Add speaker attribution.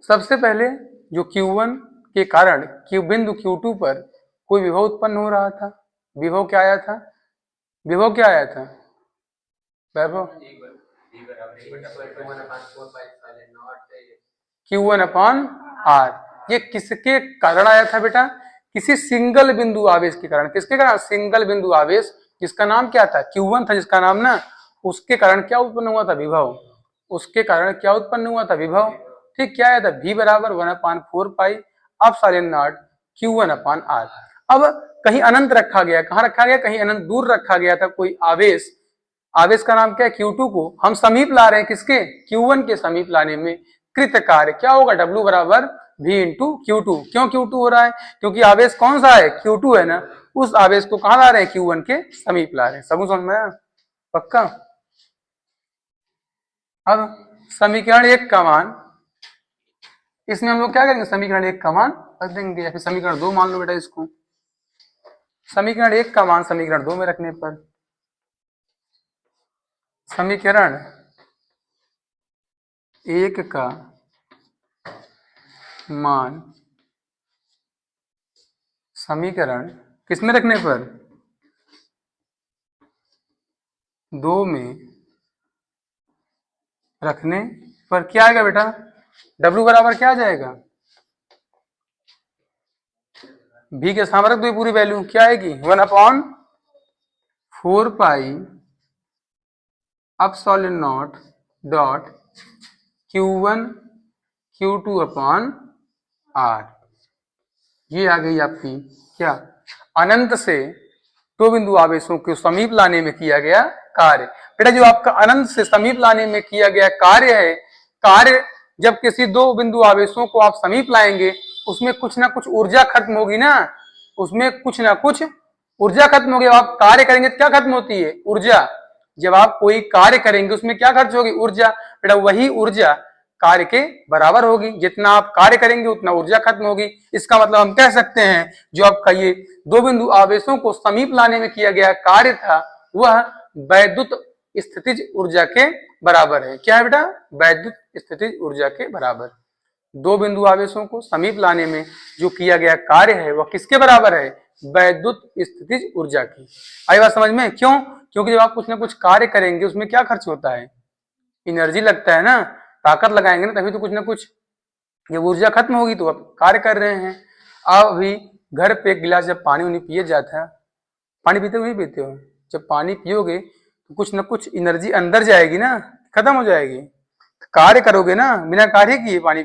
Speaker 1: सबसे पहले जो Q1 के कारण बिंदु Q2 पर कोई विभव उत्पन्न हो रहा था। विभव क्या आया था? विभव क्या आया था वैभव? Q1 upon R। ये किसके कारण आया था बेटा? किसी सिंगल बिंदु आवेश के कारण। किसके कारण? सिंगल बिंदु आवेश, जिसका नाम क्या था? Q1 था जिसका नाम ना। उसके कारण क्या उत्पन्न हुआ था? विभव। उसके कारण क्या उत्पन्न हुआ था? विभव। ठीक, क्या आया था? V बराबर 1/4 pi epsilon not Q1 upon R। अब कहीं अनंत रखा गया, कहाँ रखा गया? कहीं अनंत दूर रखा गया था कोई आवेश। आवेश का नाम क्या है? Q2 को हम समीप ला रहे हैं। किसके? Q1 के समीप लाने में कृत कार्य क्या होगा? W बराबर V इंटू Q2। क्यों Q2 हो रहा है? क्योंकि आवेश कौन सा है? Q2 है ना। उस आवेश को कहाँ ला रहे हैं? Q1 के समीप ला रहे हैं। सब समझ में आया? पक्का? अब समीकरण 1 का मान, इसमें हम लोग क्या करेंगे? समीकरण 1 का मान रख देंगे, या फिर समीकरण 2 मान लो बेटा इसको। समीकरण 1 का मान समीकरण 2 में रखने पर समीकरण 1 का मान समीकरण किसमें रखने पर? 2 में रखने पर क्या आएगा बेटा? W बराबर क्या आ जाएगा? V के सामने रख दो पूरी वैल्यू, क्या आएगी? 1/4 pi epsilon not dot Q1 Q2 upon R। ये आ गई आपकी क्या? अनंत से दो बिंदु आवेशों को समीप लाने में किया गया कार्य। बेटा जो आपका अनंत से समीप लाने में किया गया कार्य है, कार्य जब किसी दो बिंदु आवेशों को आप समीप लाएंगे, उसमें कुछ ना कुछ ऊर्जा खत्म होगी ना। उसमें कुछ ना कुछ ऊर्जा खत्म होगी। आप कार्य करेंगे तो क्या खत्म होती है? ऊर्जा। जब आप कोई कार्य करेंगे उसमें क्या खर्च होगी? ऊर्जा। बेटा वही ऊर्जा कार्य के बराबर होगी। जितना आप कार्य करेंगे उतना ऊर्जा खत्म होगी। इसका मतलब हम कह सकते हैं जो आपका ये दो बिंदु आवेशों को समीप लाने में किया गया कार्य था, वह वैद्युत स्थितिज ऊर्जा के बराबर है। क्या है बेटा? वैद्युत स्थितिज ऊर्जा के बराबर। दो बिंदु आवेशों को समीप लाने में जो किया गया कार्य है वह किसके बराबर है? वैद्युत स्थितिज ऊर्जा की। आई बात समझ में? क्यों? क्योंकि जब आप कुछ ना कुछ कार्य करेंगे उसमें क्या खर्च होता है? एनर्जी लगता है ना। ताकत लगाएंगे ना तभी तो कुछ ना कुछ, ये ऊर्जा खत्म होगी तो आप कार्य कर रहे हैं। आप अभी घर पे एक गिलास जब पानी उन्हीं पिए जाता है, पानी पीते हो नहीं पीते हो? जब पानी पियोगे तो कुछ ना कुछ एनर्जी अंदर जाएगी ना, खत्म हो जाएगी। कार्य करोगे ना, बिना कार्य किए पानी